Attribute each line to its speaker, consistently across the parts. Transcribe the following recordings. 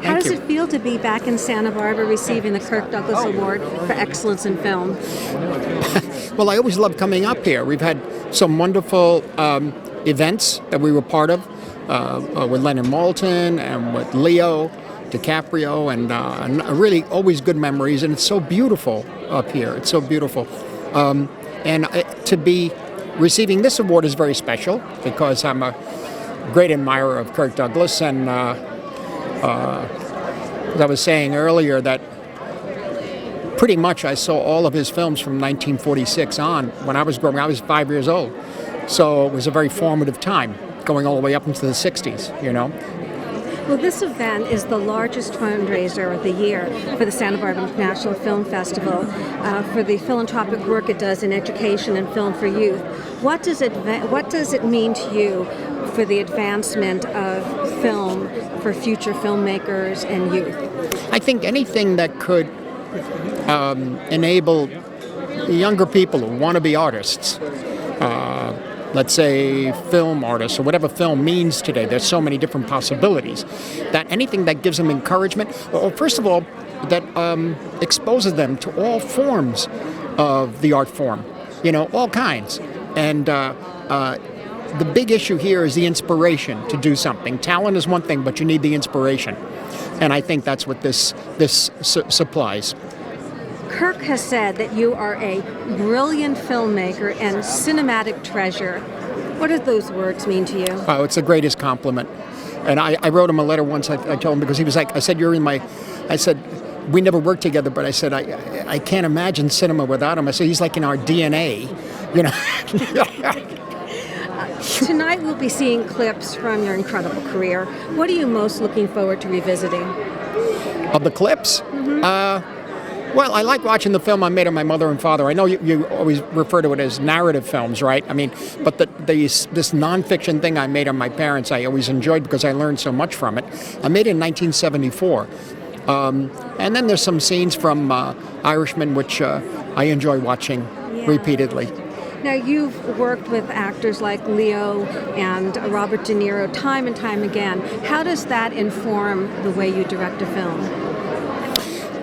Speaker 1: How does
Speaker 2: Thank
Speaker 1: it feel to be back in Santa Barbara receiving the Kirk Douglas Award for Excellence in Film?
Speaker 2: Well, I always love coming up here. We've had some wonderful events that we were part of with Leonard Maltin and with Leo DiCaprio, and really always good memories. And it's so beautiful up here. It's so beautiful. To be receiving this award is very special because I'm a great admirer of Kirk Douglas, and as I was saying earlier, that pretty much I saw all of his films from 1946 on. When I was growing, I was 5 years old, so it was a very formative time, going all the way up into the 60s, you know.
Speaker 1: Well, this event is the largest fundraiser of the year for the Santa Barbara International Film Festival, for the philanthropic work it does in education and film for youth. What does it mean to you for the advancement of film for future filmmakers and youth?
Speaker 2: I think anything that could enable younger people who want to be artists, let's say film artists or whatever film means today, there's so many different possibilities, that anything that gives them encouragement, or first of all, that exposes them to all forms of the art form, you know, all kinds. And the big issue here is the inspiration to do something. Talent is one thing, but you need the inspiration. And I think that's what this supplies.
Speaker 1: Kirk has said that you are a brilliant filmmaker and cinematic treasure. What do those words mean to you?
Speaker 2: Oh, it's the greatest compliment. And I wrote him a letter once. I told him, because he was like, I said, I said, we never worked together, but I said, I can't imagine cinema without him. I said, he's like in our DNA, you know.
Speaker 1: Tonight we'll be seeing clips from your incredible career. What are you most looking forward to revisiting?
Speaker 2: Of the clips?
Speaker 1: Mm-hmm.
Speaker 2: Well, I like watching the film I made of my mother and father. I know you always refer to it as narrative films, right? I mean, but this nonfiction thing I made of my parents, I always enjoyed because I learned so much from it. I made it in 1974. And then there's some scenes from Irishman, which I enjoy watching repeatedly.
Speaker 1: Now, you've worked with actors like Leo and Robert De Niro time and time again. How does that inform the way you direct a film?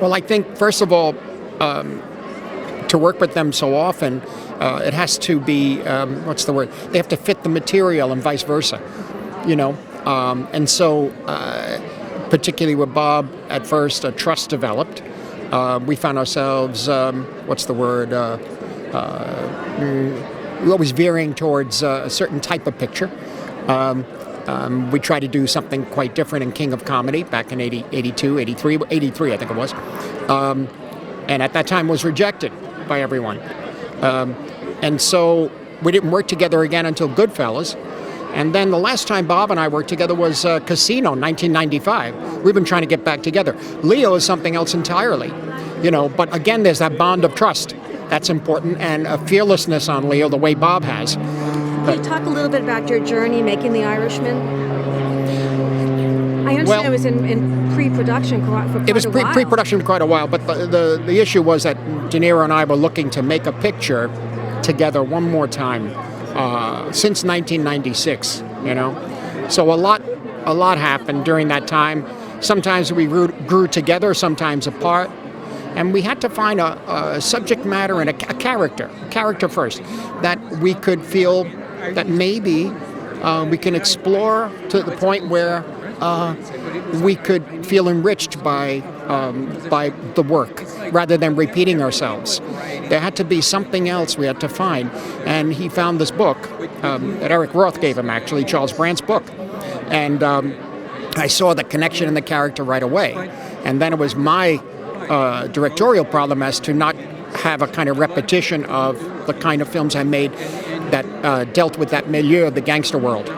Speaker 2: Well, I think, first of all, to work with them so often, it has to be, what's the word? They have to fit the material and vice versa, you know? And so, particularly with Bob, at first, a trust developed. We found ourselves, what's the word? We're always veering towards a certain type of picture. We tried to do something quite different in King of Comedy back in 83 I think it was. And at that time was rejected by everyone. And so we didn't work together again until Goodfellas. And then the last time Bob and I worked together was Casino, 1995. We've been trying to get back together. Leo is something else entirely, you know, but again, there's that bond of trust. That's important, and a fearlessness on Leo, the way Bob has.
Speaker 1: Can you talk a little bit about your journey making The Irishman? I understand it was in pre-production for quite a while.
Speaker 2: It was pre-production for quite a while, but the issue was that De Niro and I were looking to make a picture together one more time since 1996, you know? So a lot happened during that time. Sometimes we grew together, sometimes apart. And we had to find a subject matter and a character first, that we could feel that maybe we can explore to the point where we could feel enriched by the work rather than repeating ourselves. There had to be something else we had to find. And he found this book that Eric Roth gave him, actually, Charles Brandt's book. And I saw the connection in the character right away. And then it was my directorial problem as to not have a kind of repetition of the kind of films I made that dealt with that milieu of the gangster world.